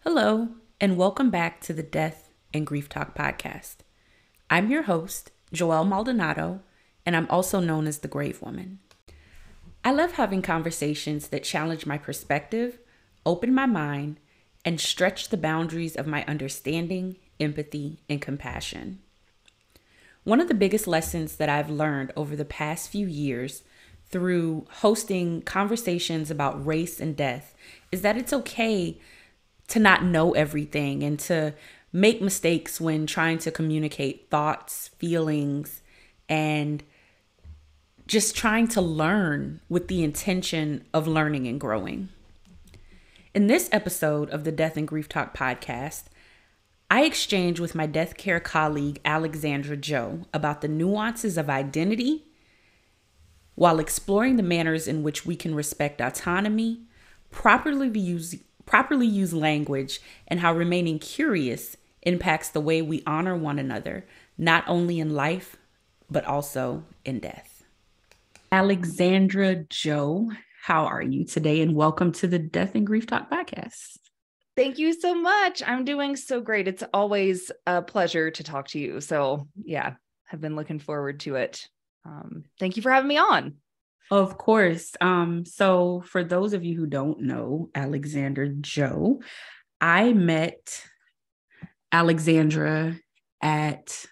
Hello, and welcome back to the Death and Grief Talk podcast. I'm your host, Joelle Maldonado, and I'm also known as the Grave Woman. I love having conversations that challenge my perspective, open my mind, and stretch the boundaries of my understanding, empathy, and compassion. One of the biggest lessons that I've learned over the past few years through hosting conversations about race and death is that it's okay to not know everything and to make mistakes when trying to communicate thoughts, feelings, and just trying to learn with the intention of learning and growing. In this episode of the Death and Grief Talk podcast, I exchange with my death care colleague, Alexandra Jo, about the nuances of identity while exploring the manners in which we can respect autonomy, properly use language, and how remaining curious impacts the way we honor one another, not only in life, but also in death. Alexandra Jo, how are you today? And welcome to the Death and Grief Talk podcast. Thank you so much. I'm doing so great. It's always a pleasure to talk to you. So yeah, I've been looking forward to it. Thank you for having me on. Of course. So for those of you who don't know Alexandra Jo, I met Alexandra at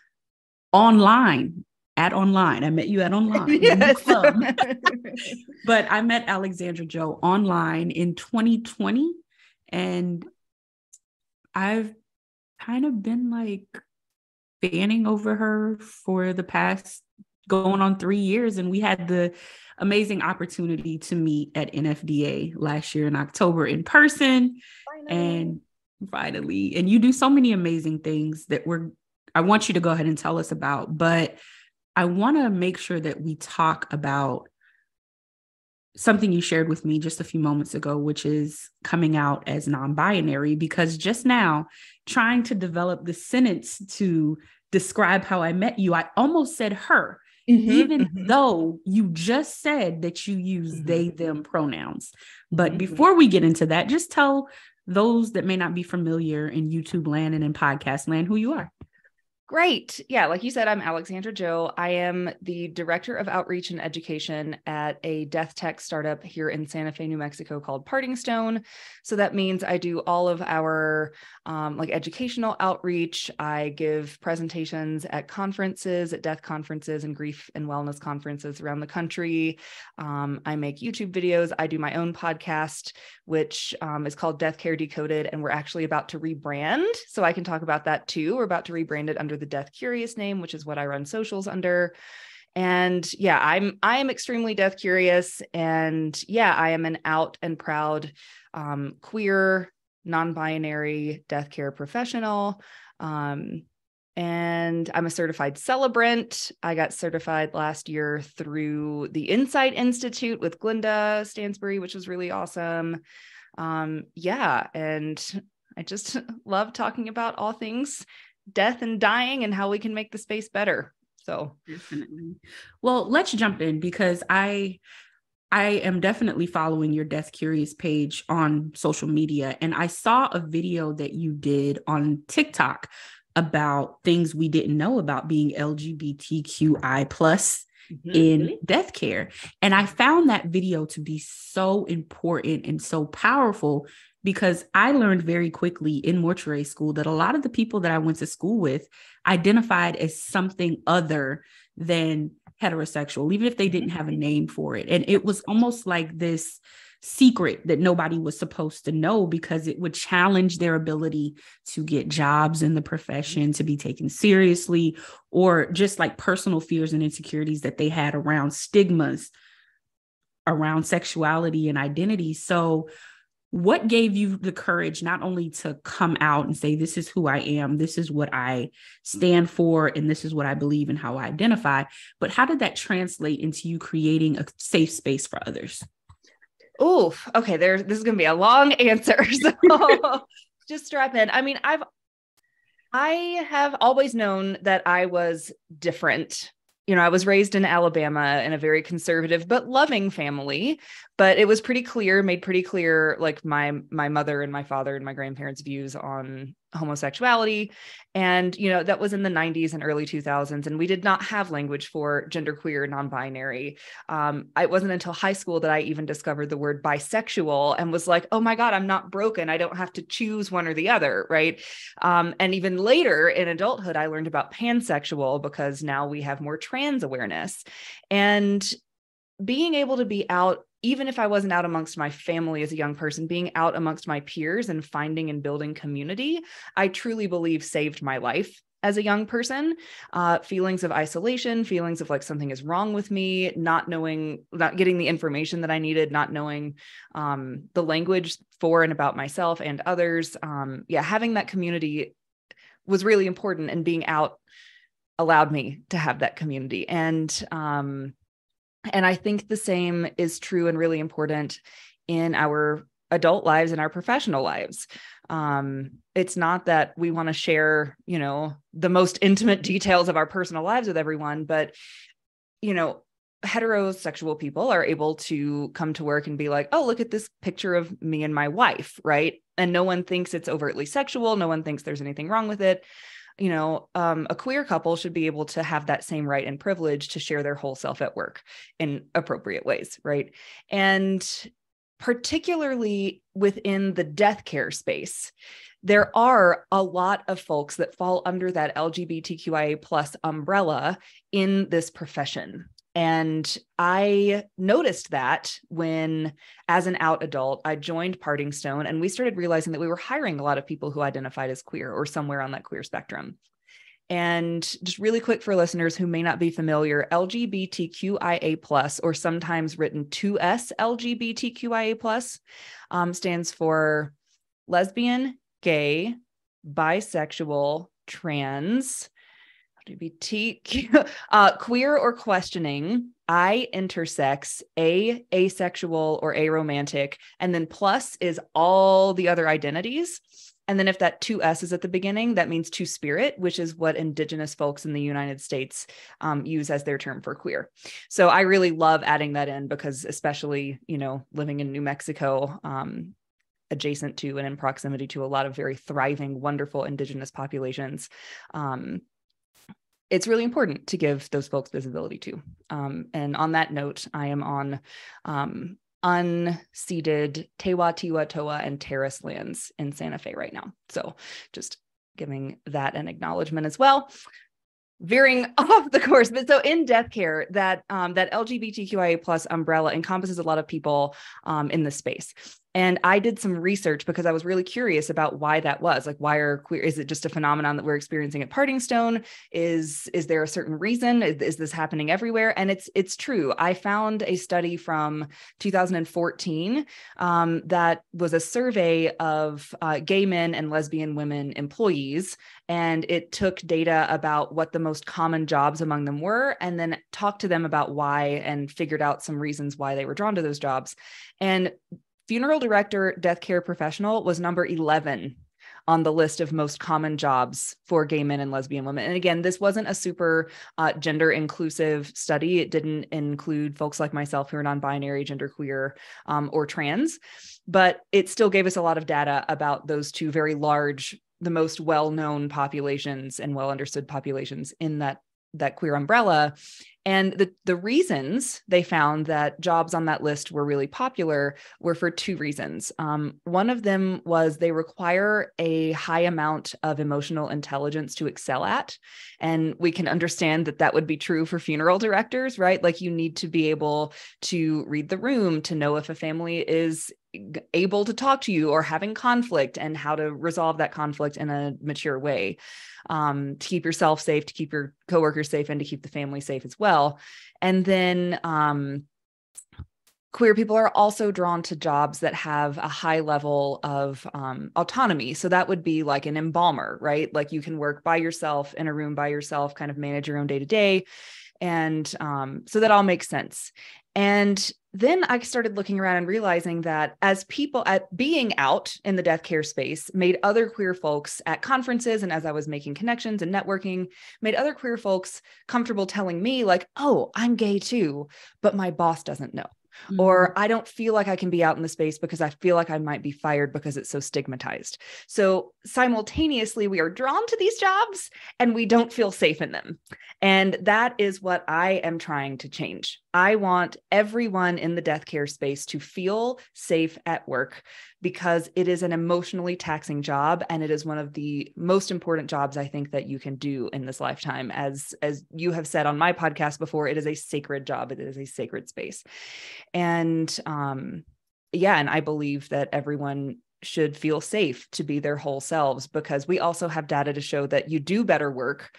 online. I met you at online. Yes. But I met Alexandra Jo online in 2020. And I've kind of been like fanning over her for the past going on 3 years. And we had the amazing opportunity to meet at NFDA last year in October in person. Finally, and you do so many amazing things that I want you to go ahead and tell us about, but I want to make sure that we talk about something you shared with me just a few moments ago, which is coming out as non-binary, because just now trying to develop the sentence to describe how I met you, I almost said her, even though you just said that you use they, them pronouns. But before we get into that, just tell those that may not be familiar in YouTube land and in podcast land who you are. Great. Yeah. Like you said, I'm Alexandra Jo. I am the Director of Outreach and Education at a death tech startup here in Santa Fe, New Mexico called Parting Stone. So that means I do all of our educational outreach. I give presentations at conferences, at death conferences and grief and wellness conferences around the country. I make YouTube videos. I do my own podcast, which is called Death Care Decoded. And we're actually about to rebrand. So I can talk about that too. We're about to rebrand it under the Death Curious name, which is what I run socials under. And yeah, I'm extremely death curious. And yeah, I am an out and proud queer, non-binary death care professional. And I'm a certified celebrant. I got certified last year through the Insight Institute with Glinda Stansbury, which was really awesome. Yeah. And I just love talking about all things death and dying and how we can make the space better. So definitely. Well, let's jump in because I am definitely following your Death Curious page on social media. And I saw a video that you did on TikTok about things we didn't know about being LGBTQI plus in death care. And I found that video to be so important and so powerful because I learned very quickly in mortuary school that a lot of the people that I went to school with identified as something other than heterosexual, even if they didn't have a name for it. And it was almost like this secret that nobody was supposed to know because it would challenge their ability to get jobs in the profession, to be taken seriously, or just like personal fears and insecurities that they had around stigmas around sexuality and identity. So what gave you the courage not only to come out and say, this is who I am, this is what I stand for, and this is what I believe and how I identify, but how did that translate into you creating a safe space for others? Oh, okay. This is going to be a long answer. So just strap in. I mean, I have always known that I was different. You know, I was raised in Alabama in a very conservative but loving family, but it was pretty clear, made pretty clear, like my mother and my father and my grandparents' views on homosexuality. And, that was in the 90s and early 2000s. And we did not have language for genderqueer, non-binary. It wasn't until high school that I even discovered the word bisexual and was like, oh my God, I'm not broken. I don't have to choose one or the other, right? And even later in adulthood, I learned about pansexual because now we have more trans awareness. And being able to be out, even if I wasn't out amongst my family as a young person, being out amongst my peers and finding and building community, I truly believe saved my life as a young person. Feelings of isolation, feelings of like something is wrong with me, not getting the information that I needed, not knowing the language for and about myself and others. Having that community was really important, and being out allowed me to have that community. And I think the same is true and really important in our adult lives and our professional lives. It's not that we want to share, the most intimate details of our personal lives with everyone, but, heterosexual people are able to come to work and be like, oh, look at this picture of me and my wife, right? And no one thinks it's overtly sexual. No one thinks there's anything wrong with it. A queer couple should be able to have that same right and privilege to share their whole self at work in appropriate ways, right? And particularly within the death care space, there are a lot of folks that fall under that LGBTQIA plus umbrella in this profession. And I noticed that when, as an out adult, I joined Parting Stone, and we started realizing that we were hiring a lot of people who identified as queer or somewhere on that queer spectrum. And just really quick for listeners who may not be familiar, LGBTQIA plus, or sometimes written 2S LGBTQIA plus, stands for lesbian, gay, bisexual, trans, LGBTQ, queer or questioning, I, intersex, A, asexual or aromantic, and then plus is all the other identities. And then if that 2S is at the beginning, that means two spirit, which is what Indigenous folks in the United States use as their term for queer. So I really love adding that in because, especially, living in New Mexico, adjacent to and in proximity to a lot of very thriving, wonderful Indigenous populations, it's really important to give those folks visibility too. And on that note, I am on unceded Tewa, Tiwa, Toa, and Terrace lands in Santa Fe right now. So just giving that an acknowledgement as well. Veering off the course, but so in death care, that LGBTQIA plus umbrella encompasses a lot of people in this space. And I did some research because I was really curious about why that was. Like, why are queer? Is it just a phenomenon that we're experiencing at Parting Stone? Is there a certain reason? Is this happening everywhere? And it's true. I found a study from 2014 that was a survey of gay men and lesbian women employees. And it took data about what the most common jobs among them were, and then talked to them about why and figured out some reasons why they were drawn to those jobs. And funeral director, death care professional was number 11 on the list of most common jobs for gay men and lesbian women. And again, this wasn't a super gender inclusive study. It didn't include folks like myself who are non-binary, genderqueer, or trans, but it still gave us a lot of data about those two very large, the most well-known populations and well-understood populations in that queer umbrella. And the reasons they found that jobs on that list were really popular were for two reasons. One of them was they require a high amount of emotional intelligence to excel at. And we can understand that that would be true for funeral directors, right? Like, you need to be able to read the room, to know if a family is able to talk to you or having conflict, and how to resolve that conflict in a mature way, to keep yourself safe, to keep your coworkers safe, and to keep the family safe as well. And then queer people are also drawn to jobs that have a high level of autonomy. So that would be like an embalmer, right? Like, you can work by yourself in a room by yourself, kind of manage your own day to day. And so that all makes sense. And then I started looking around and realizing that as people at being out in the death care space made other queer folks at conferences, and as I was making connections and networking, made other queer folks comfortable telling me like, oh, I'm gay too, but my boss doesn't know. or I don't feel like I can be out in the space because I feel like I might be fired because it's so stigmatized. So simultaneously, we are drawn to these jobs and we don't feel safe in them. And that is what I am trying to change. I want everyone in the death care space to feel safe at work because it is an emotionally taxing job. And it is one of the most important jobs I think that you can do in this lifetime. As you have said on my podcast before, it is a sacred job. It is a sacred space. And and I believe that everyone should feel safe to be their whole selves, because we also have data to show that you do better work.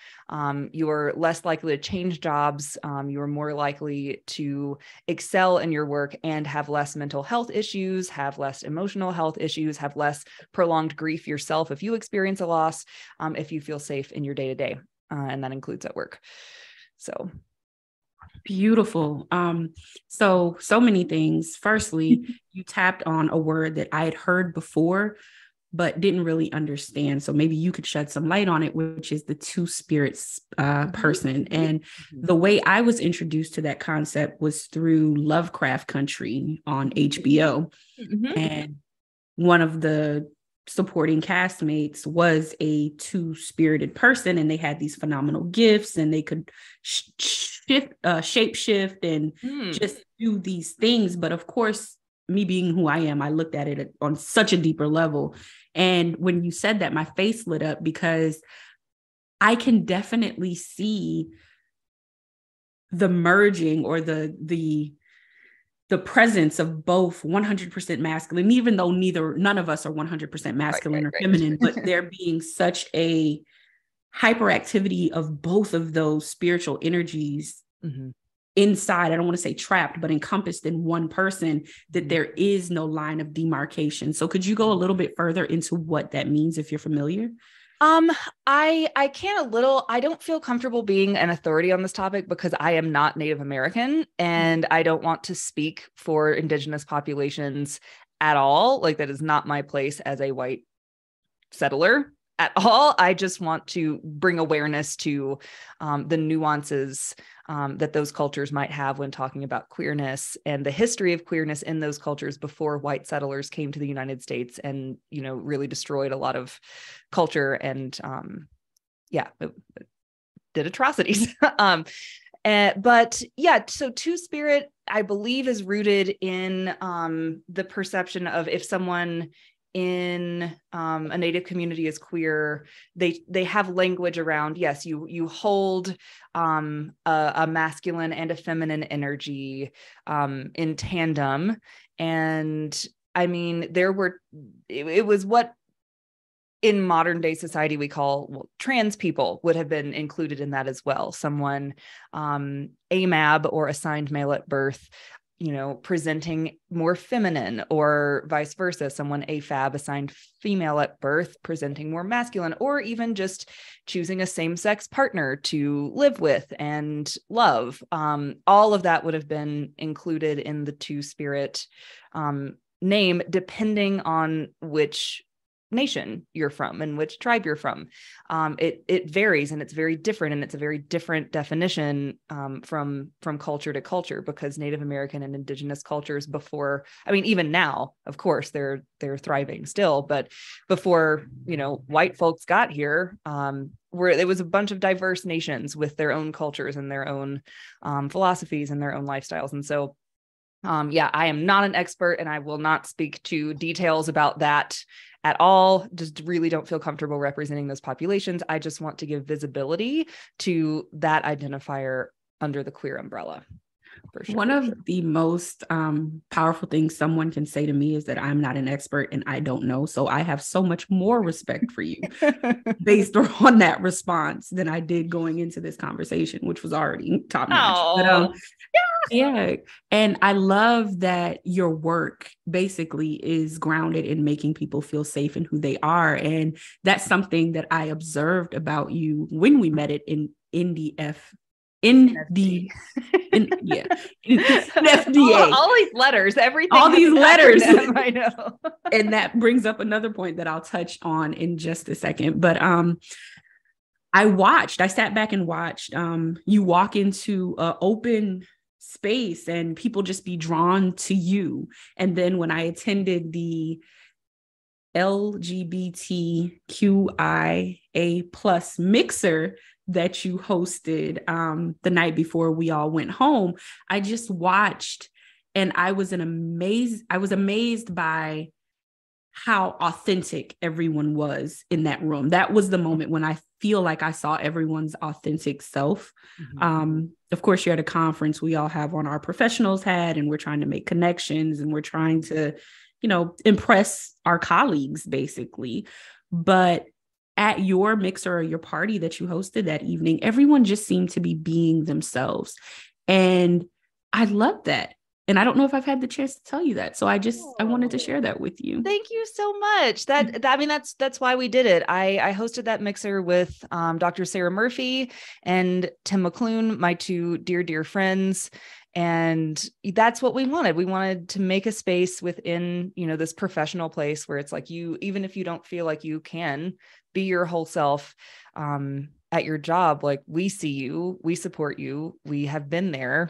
You are less likely to change jobs. You are more likely to excel in your work and have less mental health issues, have less emotional health issues, have less prolonged grief yourself if you experience a loss, if you feel safe in your day-to-day. And that includes at work. So beautiful. So many things. Firstly, you tapped on a word that I had heard before, but didn't really understand. So maybe you could shed some light on it, which is the two spirits person. And the way I was introduced to that concept was through Lovecraft Country on HBO. And one of the supporting castmates was a two-spirited person, and they had these phenomenal gifts, and they could shape shift and just do these things. But of course, me being who I am, I looked at it on such a deeper level. And when you said that, my face lit up, because I can definitely see the merging or the presence of both 100% masculine, even though none of us are 100% masculine or feminine, but there being such a hyperactivity of both of those spiritual energies inside. I don't want to say trapped, but encompassed in one person, that there is no line of demarcation. So could you go a little bit further into what that means if you're familiar? I can a little. I don't feel comfortable being an authority on this topic because I am not Native American, and I don't want to speak for Indigenous populations at all. Like, that is not my place as a white settler at all. I just want to bring awareness to the nuances that those cultures might have when talking about queerness, and the history of queerness in those cultures before white settlers came to the United States and, really destroyed a lot of culture and, it did atrocities. But yeah, so two-spirit, I believe, is rooted in the perception of, if someone in a Native community is queer, they have language around, yes, you hold a masculine and a feminine energy in tandem. And I mean, it was what in modern day society we call, trans people would have been included in that as well. Someone AMAB, or assigned male at birth, presenting more feminine, or vice versa, someone AFAB, assigned female at birth, presenting more masculine, or even just choosing a same-sex partner to live with and love. All of that would have been included in the two-spirit name, depending on which nation you're from and which tribe you're from. It varies, and it's very different, and it's a very different definition from culture to culture, because Native American and Indigenous cultures before, I mean, even now, of course, they're thriving still, but before, white folks got here, where there was a bunch of diverse nations with their own cultures and their own philosophies and their own lifestyles. And so I am not an expert, and I will not speak to details about that at all. Just really don't feel comfortable representing those populations. I just want to give visibility to that identifier under the queer umbrella. For sure. One of the most powerful things someone can say to me is that I'm not an expert and I don't know. So I have so much more respect for you based on that response than I did going into this conversation, which was already top notch. But, yeah. And I love that your work basically is grounded in making people feel safe in who they are. And that's something that I observed about you when we met it in the FDA. All these letters, everything. All these letters. I know. And that brings up another point that I'll touch on in just a second. But I sat back and watched you walk into an open space and people just be drawn to you. And then when I attended the LGBTQIA plus mixer that you hosted the night before we all went home, I just watched and I was amazed by how authentic everyone was in that room. That was the moment when I feel like I saw everyone's authentic self. Of course, you're at a conference, we all have on our professionals hat and we're trying to make connections and we're trying to, impress our colleagues basically. But at your mixer or your party that you hosted that evening, everyone just seemed to be being themselves. And I love that. And I don't know if I've had the chance to tell you that. So I wanted to share that with you. Thank you so much. That's why we did it. I hosted that mixer with Dr. Sarah Murphy and Tim McClune, my two dear friends. And that's what we wanted. We wanted to make a space within, this professional place where it's like even if you don't feel like you can be your whole self at your job, like we see you, we support you, we have been there,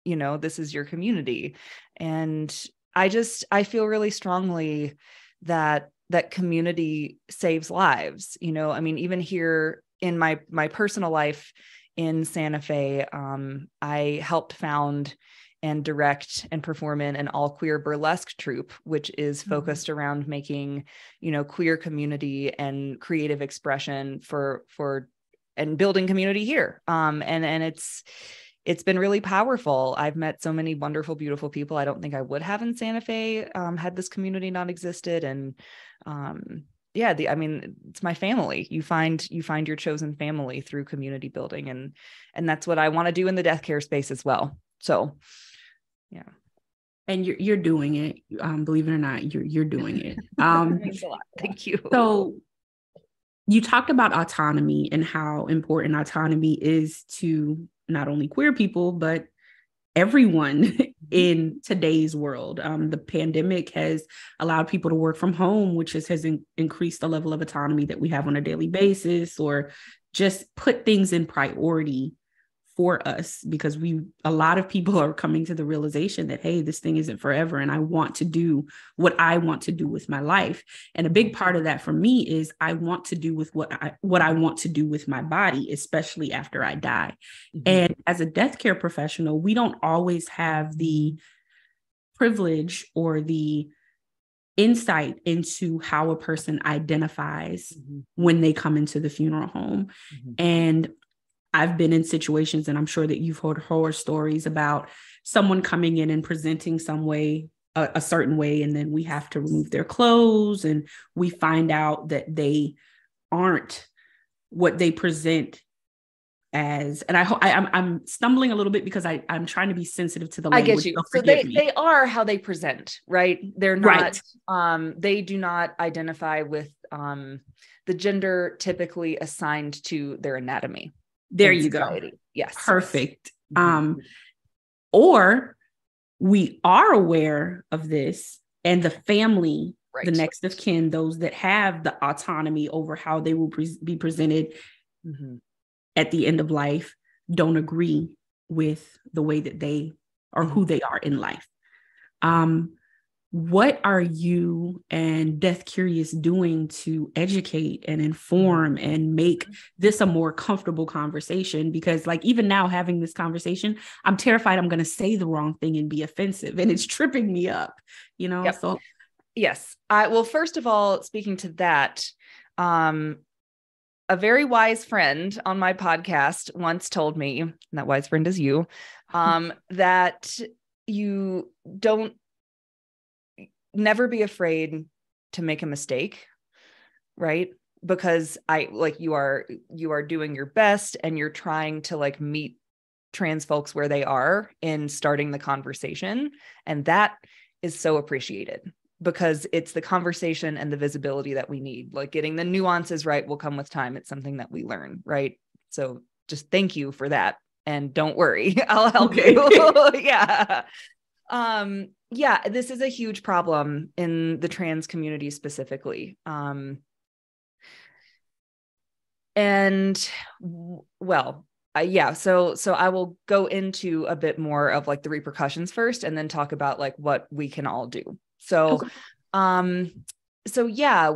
this is your community. And I feel really strongly that community saves lives. Even here in my personal life in Santa Fe, I helped found and direct and perform in an all queer burlesque troupe, which is focused around making, queer community and creative expression for and building community here. And it's been really powerful. I've met so many wonderful, beautiful people I don't think I would have in Santa Fe had this community not existed. And it's my family. You find your chosen family through community building. And that's what I want to do in the death care space as well. So, yeah. And you're doing it. Believe it or not, you're doing it. Thanks a lot. Thank you. So you talked about autonomy and how important autonomy is to not only queer people, but everyone in today's world. The pandemic has allowed people to work from home, which has increased the level of autonomy that we have on a daily basis, or just put things in priority for us, because a lot of people are coming to the realization that, hey, this thing isn't forever and I want to do what I want to do with my life. And a big part of that for me is I want to do with what I want to do with my body, especially after I die. And as a death care professional, we don't always have the privilege or the insight into how a person identifies when they come into the funeral home. And I've been in situations, and I'm sure that you've heard horror stories about someone coming in and presenting a certain way, and then we have to remove their clothes, and we find out that they aren't what they present as. And I'm stumbling a little bit because I'm trying to be sensitive to the language. I get you. So they are how they present, right? They're not. Right. They do not identify with the gender typically assigned to their anatomy. There you go. Yes. Perfect. Or we are aware of this, and the family, right, the next of kin, those that have the autonomy over how they will be presented at the end of life, don't agree with the way that they or who they are in life. What are you and Death Curious doing to educate and inform and make this a more comfortable conversation? Because even now having this conversation, I'm terrified I'm going to say the wrong thing and be offensive, and it's tripping me up, Yep. So yes. Well, first of all, speaking to that, a very wise friend on my podcast once told me, and that wise friend is you, that you don't never be afraid to make a mistake, right? Because you are doing your best, and you're trying to meet trans folks where they are in starting the conversation. And that is so appreciated, because it's the conversation and the visibility that we need. Getting the nuances right will come with time. It's something that we learn, right? So just thank you for that. And don't worry, I'll help you. Yeah. Yeah, this is a huge problem in the trans community specifically. And well, yeah, so I will go into a bit more of like the repercussions first, and then talk about like what we can all do. So, Okay. um, so yeah,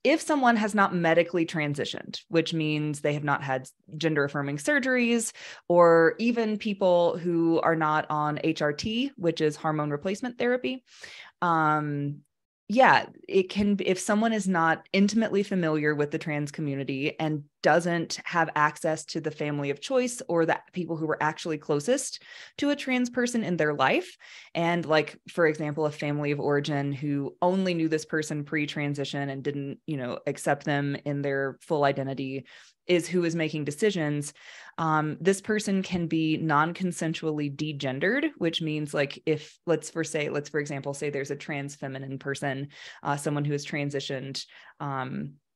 if someone has not medically transitioned, which means they have not had gender affirming surgeries, or even people who are not on HRT, which is hormone replacement therapy, um, yeah, it can, if someone is not intimately familiar with the trans community and doesn't have access to the family of choice or the people who were actually closest to a trans person in their life, and like, for example, a family of origin who only knew this person pre-transition and didn't, accept them in their full identity, is who is making decisions. This person can be non-consensually degendered, which means like if let's for example, say there's a trans feminine person, someone who has transitioned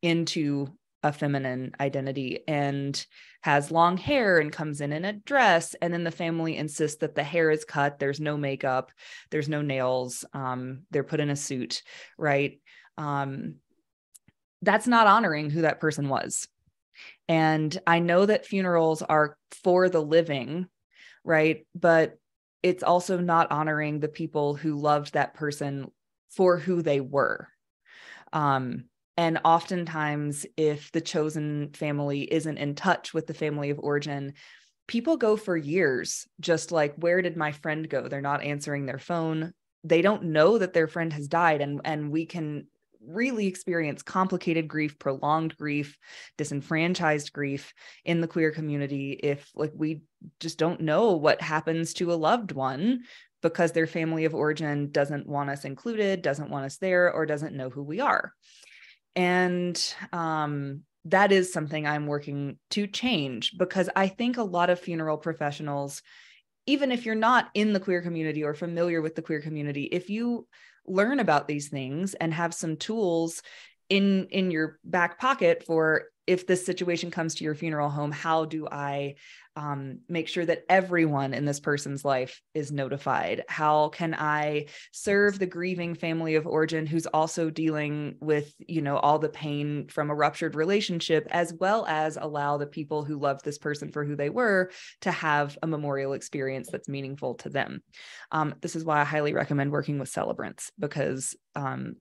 into a feminine identity and has long hair and comes in a dress, and then the family insists that the hair is cut, there's no makeup, there's no nails, they're put in a suit, right? That's not honoring who that person was. And I know that funerals are for the living, right? But it's also not honoring the people who loved that person for who they were. And oftentimes, if the chosen family isn't in touch with the family of origin, people go for years, just like, where did my friend go? They're not answering their phone. They don't know that their friend has died. And we can really experience complicated grief, prolonged grief, disenfranchised grief in the queer community if like we just don't know what happens to a loved one because their family of origin doesn't want us included, doesn't want us there, or doesn't know who we are. And that is something I'm working to change, because I think a lot of funeral professionals, even if you're not in the queer community or familiar with the queer community, if you learn about these things and have some tools in your back pocket for, if this situation comes to your funeral home, how do I make sure that everyone in this person's life is notified? How can I serve the grieving family of origin who's also dealing with, all the pain from a ruptured relationship, as well as allow the people who loved this person for who they were to have a memorial experience that's meaningful to them? This is why I highly recommend working with celebrants, because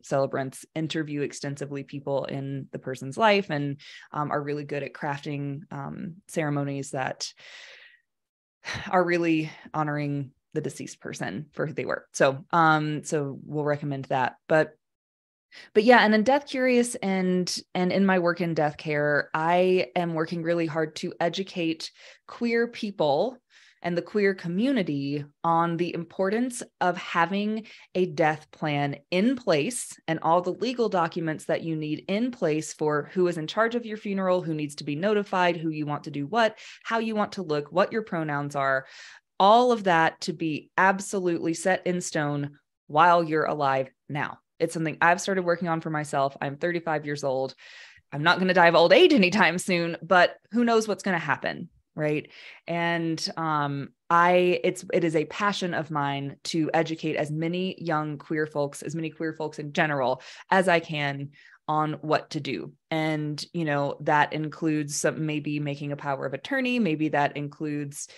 celebrants interview extensively people in the person's life and are really good at crafting ceremonies that are really honoring the deceased person for who they were. So we'll recommend that. But yeah, and in Death Curious and in my work in death care, I am working really hard to educate queer people and the queer community on the importance of having a death plan in place and all the legal documents that you need in place for who is in charge of your funeral, who needs to be notified, who you want to do what, how you want to look, what your pronouns are, all of that to be absolutely set in stone while you're alive now. It's something I've started working on for myself. I'm 35 years old. I'm not going to die of old age anytime soon, but who knows what's going to happen, right? And it is a passion of mine to educate as many young queer folks, as many queer folks in general as I can on what to do. And, that includes maybe making a power of attorney. Maybe that includes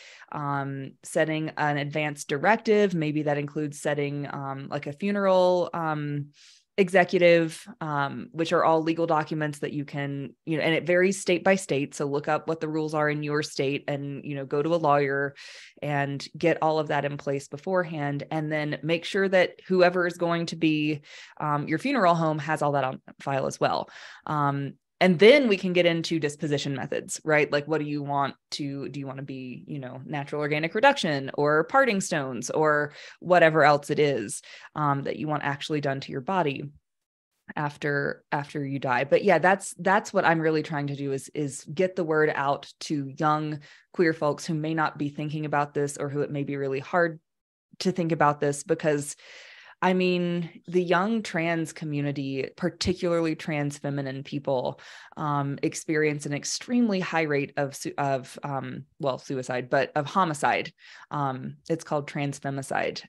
setting an advance directive. Maybe that includes setting like a funeral executive, which are all legal documents that you can, and it varies state by state. So look up what the rules are in your state and, go to a lawyer and get all of that in place beforehand. And then make sure that whoever is going to be your funeral home has all that on file as well. And then we can get into disposition methods, right? Like, what do you want to be, natural organic reduction or parting stones or whatever else it is that you want actually done to your body after you die. But yeah, that's what I'm really trying to do is get the word out to young queer folks who may not be thinking about this, or who it may be really hard to think about this, because I mean, the young trans community, particularly trans feminine people, experience an extremely high rate of suicide, but of homicide. It's called transfemicide.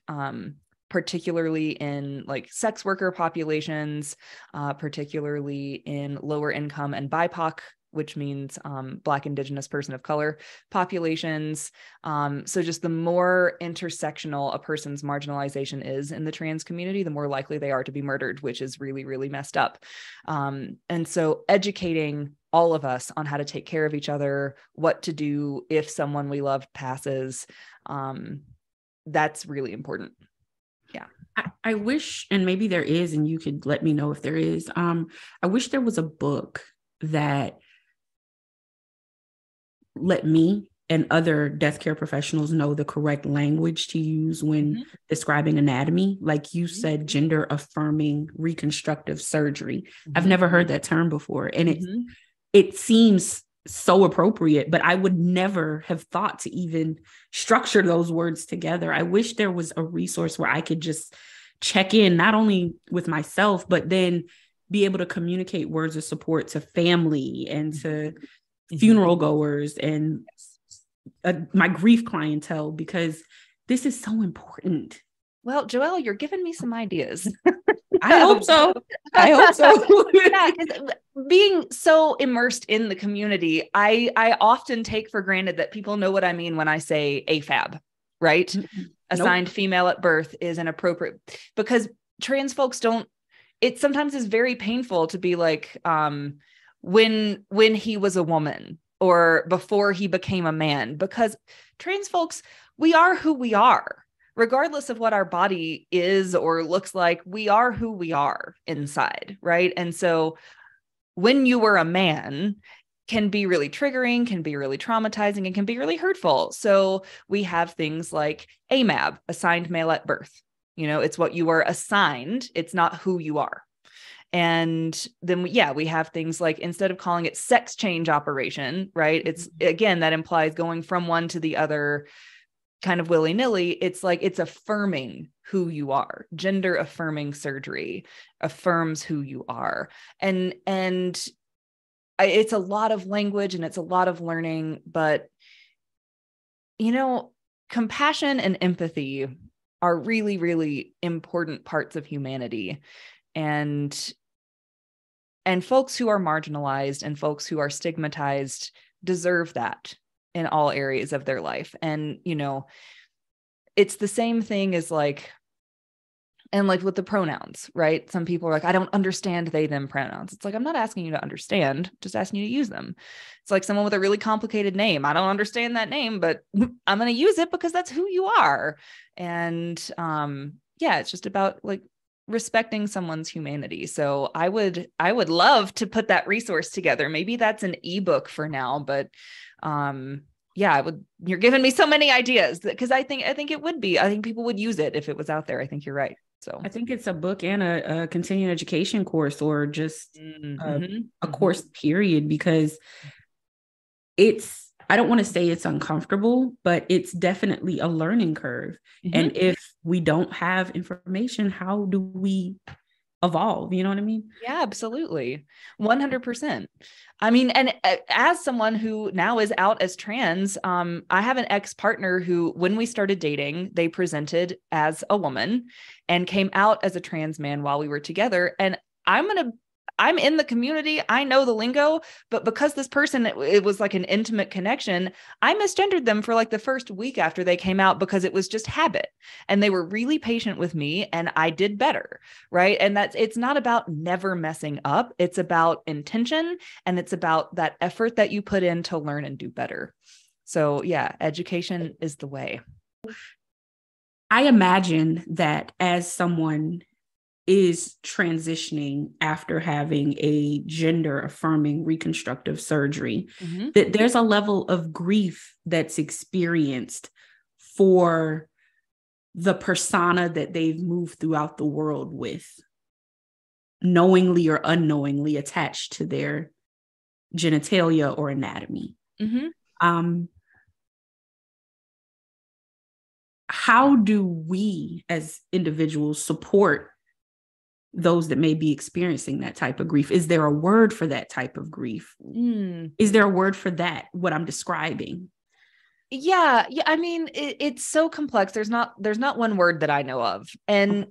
particularly in like sex worker populations, particularly in lower income and BIPOC, which means Black, Indigenous, person of color populations. So just the more intersectional a person's marginalization is in the trans community, the more likely they are to be murdered, which is really, really messed up. And so educating all of us on how to take care of each other, what to do if someone we love passes, that's really important. Yeah. I wish, and maybe there is, and you could let me know if there is, I wish there was a book that let me and other death care professionals know the correct language to use when describing anatomy. Like you said, gender affirming reconstructive surgery. I've never heard that term before. And it seems so appropriate, but I would never have thought to even structure those words together. I wish there was a resource where I could just check in, not only with myself, but then be able to communicate words of support to family and to funeral goers and my grief clientele, because this is so important. Well, Joelle, you're giving me some ideas. I hope so. I hope so. Yeah, because being so immersed in the community, I often take for granted that people know what I mean when I say AFAB, right? Assigned female at birth is inappropriate, because trans folks don't, it sometimes is very painful to be like, when he was a woman or before he became a man, because trans folks, we are who we are. Regardless of what our body is or looks like, we are who we are inside, right? And so when you were a man can be really triggering, can be really traumatizing, and can be really hurtful. So we have things like AMAB, assigned male at birth. You know, it's what you were assigned. It's not who you are. And then, we have things like, instead of calling it sex change operation, right? It's, again, that implies going from one to the other kind of willy-nilly. It's like, it's affirming who you are. Gender affirming surgery affirms who you are. And it's a lot of language and it's a lot of learning, but, you know, compassion and empathy are really, really important parts of humanity. And folks who are marginalized and folks who are stigmatized deserve that in all areas of their life. And, you know, it's the same thing as like, and like with the pronouns, right? Some people are like, I don't understand they, them pronouns. It's like, I'm not asking you to understand, just asking you to use them. It's like someone with a really complicated name. I don't understand that name, but I'm going to use it because that's who you are. And it's just about like respecting someone's humanity. So I would love to put that resource together. Maybe that's an ebook for now, but you're giving me so many ideas, because I think it would be, I think people would use it if it was out there. I think you're right. So I think it's a book and a continuing education course, or just a course period, because I don't want to say it's uncomfortable, but it's definitely a learning curve. And if we don't have information, how do we evolve? You know what I mean? Yeah, absolutely. 100%. I mean, and as someone who now is out as trans, I have an ex-partner who, when we started dating, they presented as a woman and came out as a trans man while we were together. And I'm in the community. I know the lingo, but because this person, it was like an intimate connection, I misgendered them for like the first week after they came out, because it was just habit. And they were really patient with me and I did better. Right. And it's not about never messing up. It's about intention. And it's about that effort that you put in to learn and do better. So yeah, education is the way. I imagine that as someone is transitioning after having a gender affirming reconstructive surgery, that there's a level of grief that's experienced for the persona that they've moved throughout the world with, knowingly or unknowingly attached to their genitalia or anatomy. How do we as individuals support those that may be experiencing that type of grief? Is there a word for that type of grief? Is there a word for that, what I'm describing? Yeah. I mean, it's so complex. There's not one word that I know of. And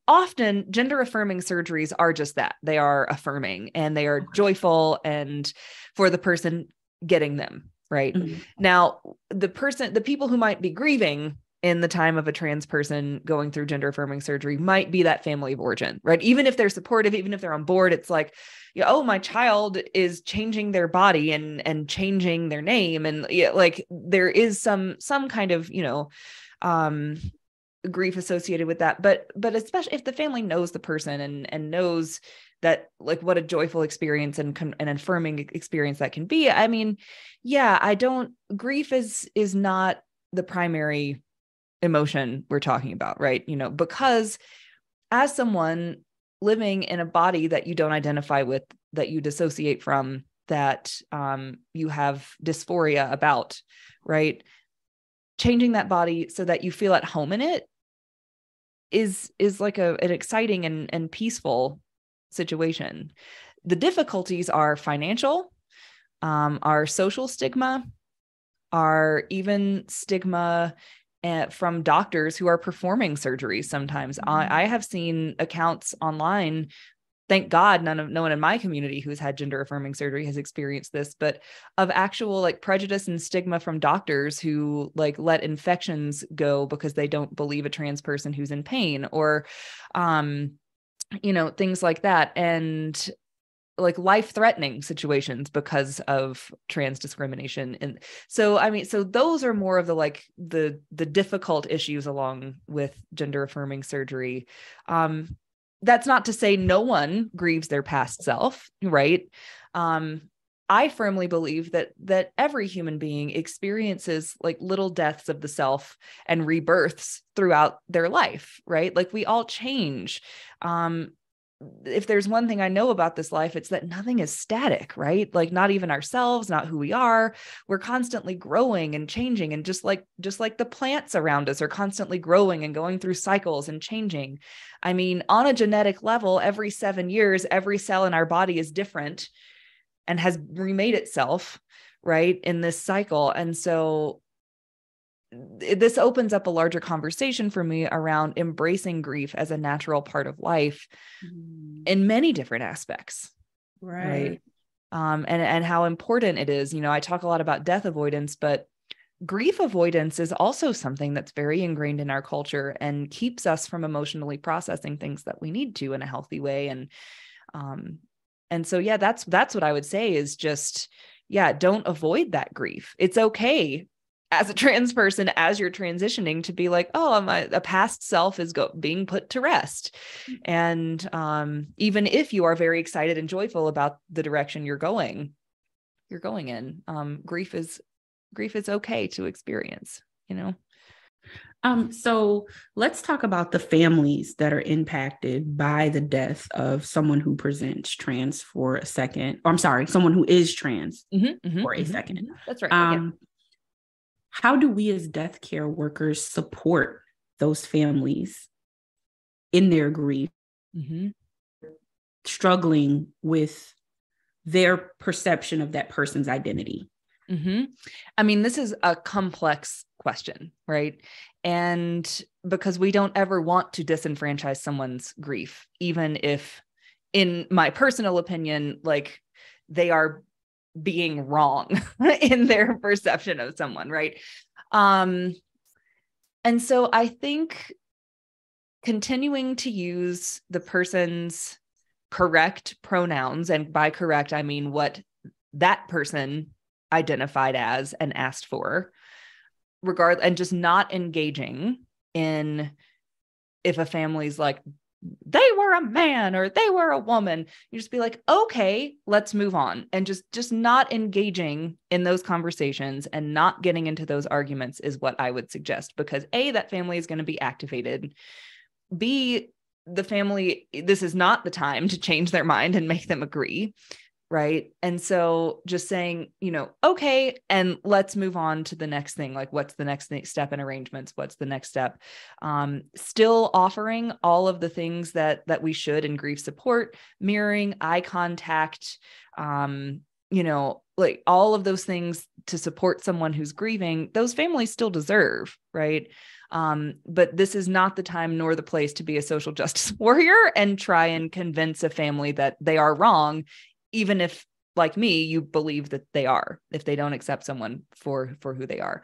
often gender affirming surgeries are just that. They are affirming and they are joyful and for the person getting them, right? Mhm. Now, the people who might be grieving in the time of a trans person going through gender affirming surgery might be that family of origin, right? Even if they're supportive, even if they're on board, it's like, yeah, oh, my child is changing their body and changing their name. And yeah, like there is some kind of, um, grief associated with that. But especially if the family knows the person and knows that like what a joyful experience and an affirming experience that can be. I mean, yeah, grief is not the primary emotion we're talking about, right? Because as someone living in a body that you don't identify with, that you dissociate from, that you have dysphoria about, right? Changing that body so that you feel at home in it is like an exciting and peaceful situation. The difficulties are financial, are social stigma, are even stigma from doctors who are performing surgeries. Sometimes I have seen accounts online. Thank God, no one in my community who's had gender affirming surgery has experienced this, but of actual like prejudice and stigma from doctors who like let infections go because they don't believe a trans person who's in pain, or, things like that. And like life-threatening situations because of trans discrimination. And so, I mean, so those are more of the like the difficult issues along with gender affirming surgery. That's not to say no one grieves their past self, right? I firmly believe that every human being experiences like little deaths of the self and rebirths throughout their life, right? Like we all change. If there's one thing I know about this life, it's that nothing is static, right? Like not even ourselves, not who we are. We're constantly growing and changing. And just like the plants around us are constantly growing and going through cycles and changing. I mean, on a genetic level, every 7 years, every cell in our body is different and has remade itself, right, in this cycle. And so this opens up a larger conversation for me around embracing grief as a natural part of life in many different aspects. Right. And how important it is. I talk a lot about death avoidance, but grief avoidance is also something that's very ingrained in our culture and keeps us from emotionally processing things that we need to in a healthy way. And so, yeah, that's what I would say is just, yeah, don't avoid that grief. It's okay as a trans person, as you're transitioning, to be like, oh, a past self is being put to rest. And even if you are very excited and joyful about the direction you're going in, grief is okay to experience, So let's talk about the families that are impacted by the death of someone who presents trans for a second. Or, I'm sorry, someone who is trans for a second. That's right. How do we as death care workers support those families in their grief, struggling with their perception of that person's identity? I mean, this is a complex question, right? And because we don't ever want to disenfranchise someone's grief, even if, in my personal opinion, like they are being wrong in their perception of someone, right? And so I think continuing to use the person's correct pronouns, and by correct, I mean what that person identified as and asked for, and just not engaging in if a family's like, they were a man or they were a woman, you just be like, okay, let's move on. And just not engaging in those conversations and not getting into those arguments is what I would suggest, because A, that family is going to be activated. B, the family, this is not the time to change their mind and make them agree. Right. And so just saying, okay, and let's move on to the next thing. Like, what's the next step in arrangements? What's the next step? Still offering all of the things that we should in grief support, mirroring, eye contact, like all of those things to support someone who's grieving, those families still deserve, right? But this is not the time nor the place to be a social justice warrior and try and convince a family that they are wrong, even if, like me, you believe that they are, if they don't accept someone for who they are.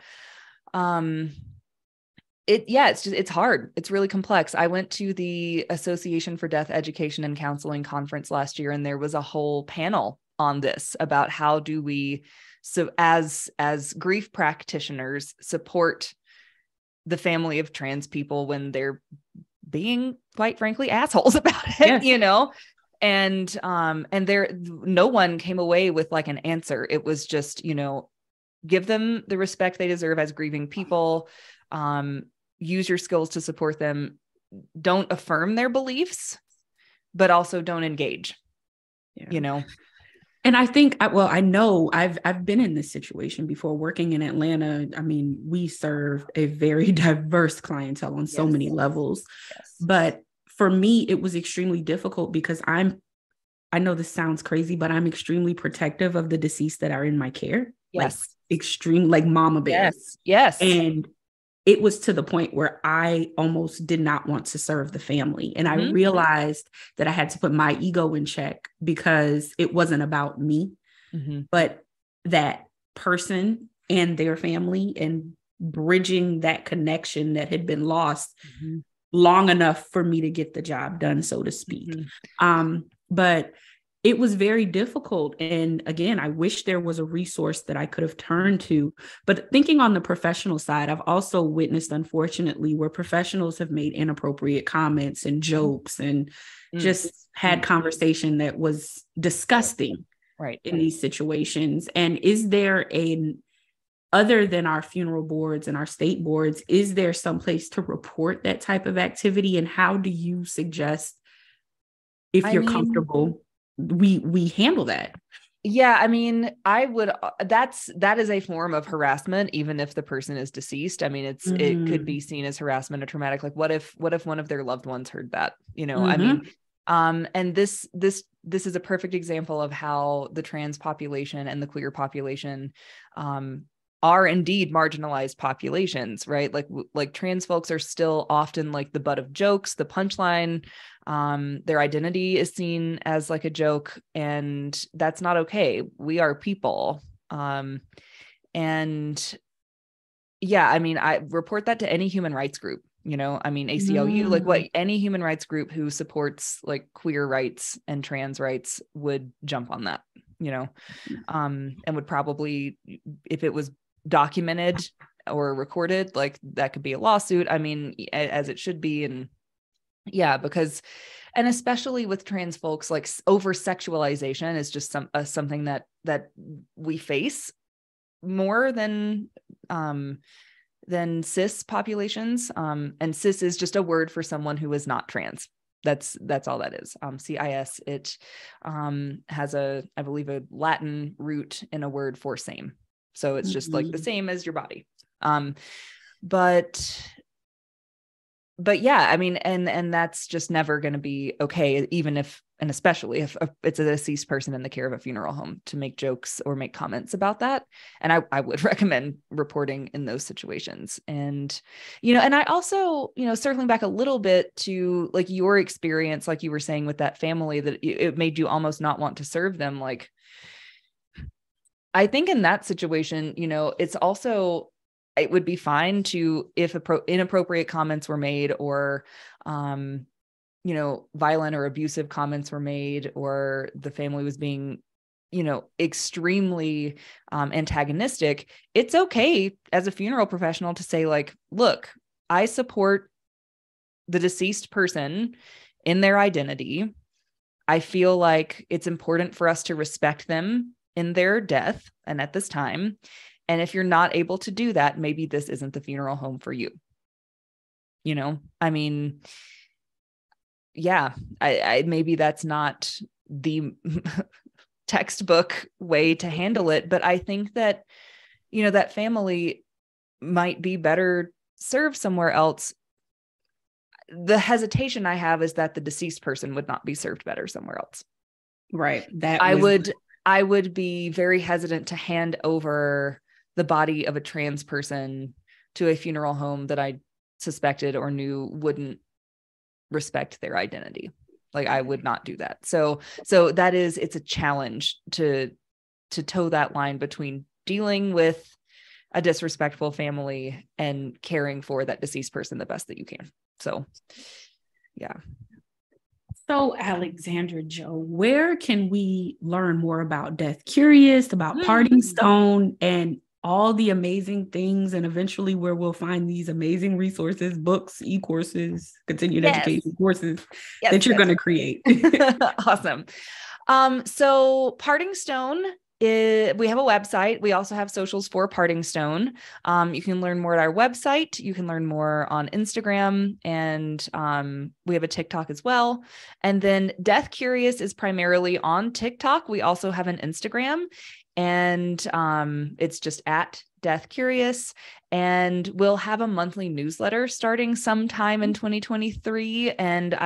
It's hard. It's really complex. I went to the Association for Death Education and Counseling conference last year, and there was a whole panel on this about how do we, so as grief practitioners, support the family of trans people when they're being, quite frankly, assholes about it, Yes. you know? And there, no one came away with like an answer. It was just, you know, give them the respect they deserve as grieving people. Use your skills to support them. Don't affirm their beliefs, but also don't engage, you know? And I think, I know I've been in this situation before working in Atlanta. I mean, we serve a very diverse clientele on so many levels, but for me, it was extremely difficult because I know this sounds crazy, but I'm extremely protective of the deceased that are in my care. Yes. Like extreme, like mama bear. Yes. And it was to the point where I almost did not want to serve the family. And I realized that I had to put my ego in check because it wasn't about me, but that person and their family, and bridging that connection that had been lost long enough for me to get the job done, so to speak. But it was very difficult. And again, I wish there was a resource that I could have turned to. But thinking on the professional side, I've also witnessed, unfortunately, where professionals have made inappropriate comments and jokes and just had conversation that was disgusting in these situations. And is there other than our funeral boards and our state boards, is there some place to report that type of activity? And how do you suggest, if you're comfortable, we handle that? Yeah, I mean, that is a form of harassment, even if the person is deceased. I mean, it could be seen as harassment or traumatic. Like, what if one of their loved ones heard that? You know, I mean, and this is a perfect example of how the trans population and the queer population are indeed marginalized populations, right? Like trans folks are still often like the butt of jokes, the punchline. Their identity is seen as like a joke, and that's not okay. We are people. And yeah, I mean, I report that to any human rights group, you know, I mean, ACLU, like any human rights group who supports like queer rights and trans rights would jump on that, you know, and would probably, if it was documented or recorded, like that could be a lawsuit. I mean, as it should be. And yeah, because, and especially with trans folks, like over sexualization is just something that we face more than cis populations. And cis is just a word for someone who is not trans. That's all that is. CIS, it has I believe a Latin root in a word for same. So it's just like the same as your body. But yeah, I mean, and that's just never going to be okay, even if, and especially if it's a deceased person in the care of a funeral home, to make jokes or make comments about that. And I would recommend reporting in those situations. And, you know, and I also, you know, circling back a little bit to like your experience, like you were saying with that family, that it made you almost not want to serve them. Like, I think in that situation, you know, it would be fine to, if inappropriate comments were made, or, you know, violent or abusive comments were made, or the family was being, you know, extremely antagonistic. It's okay as a funeral professional to say like, look, I support the deceased person in their identity. I feel like it's important for us to respect them in their death and at this time. And if you're not able to do that, maybe this isn't the funeral home for you. You know, I mean, yeah, I maybe that's not the textbook way to handle it, but I think that, you know, that family might be better served somewhere else. The hesitation I have is that the deceased person would not be served better somewhere else. Right. I would be very hesitant to hand over the body of a trans person to a funeral home that I suspected or knew wouldn't respect their identity. Like I would not do that. So it's a challenge to toe that line between dealing with a disrespectful family and caring for that deceased person the best that you can. So, yeah. So, Alexandra Jo, where can we learn more about Death Curious, about Parting Stone, and all the amazing things, and eventually where we'll find these amazing resources, books, e-courses, continued education courses that you're going to create? Awesome. So Parting Stone, we have a website. We also have socials for Parting Stone. You can learn more at our website. You can learn more on Instagram, and we have a TikTok as well. And then Death Curious is primarily on TikTok. We also have an Instagram, and it's just at Death Curious. And we'll have a monthly newsletter starting sometime in 2023. And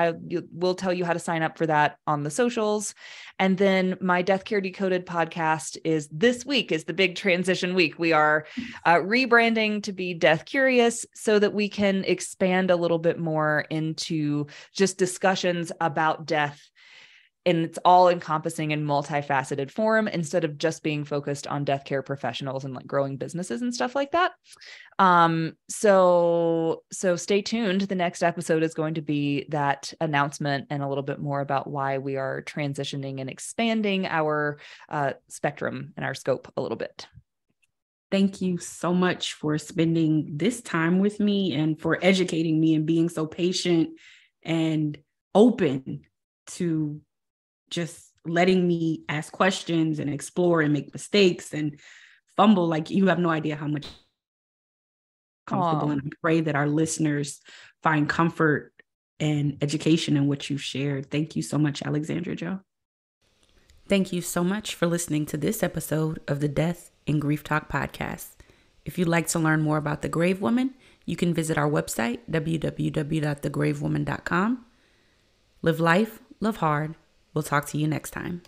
will tell you how to sign up for that on the socials. And then my Death Care Decoded podcast this week is the big transition week. We are rebranding to be Death Curious so that we can expand a little bit more into just discussions about death. And it's all encompassing in multifaceted form instead of just being focused on death care professionals and like growing businesses and stuff like that. So stay tuned. The next episode is going to be that announcement and a little bit more about why we are transitioning and expanding our spectrum and our scope a little bit. Thank you so much for spending this time with me and for educating me and being so patient and open to just letting me ask questions and explore and make mistakes and fumble. Like, you have no idea how much comfortable. And I pray that our listeners find comfort and education in what you've shared. Thank you so much, Alexandra Jo. Thank you so much for listening to this episode of the Death and Grief Talk podcast. If you'd like to learn more about The Grave Woman, you can visit our website, www.thegravewoman.com. Live life, love hard. We'll talk to you next time.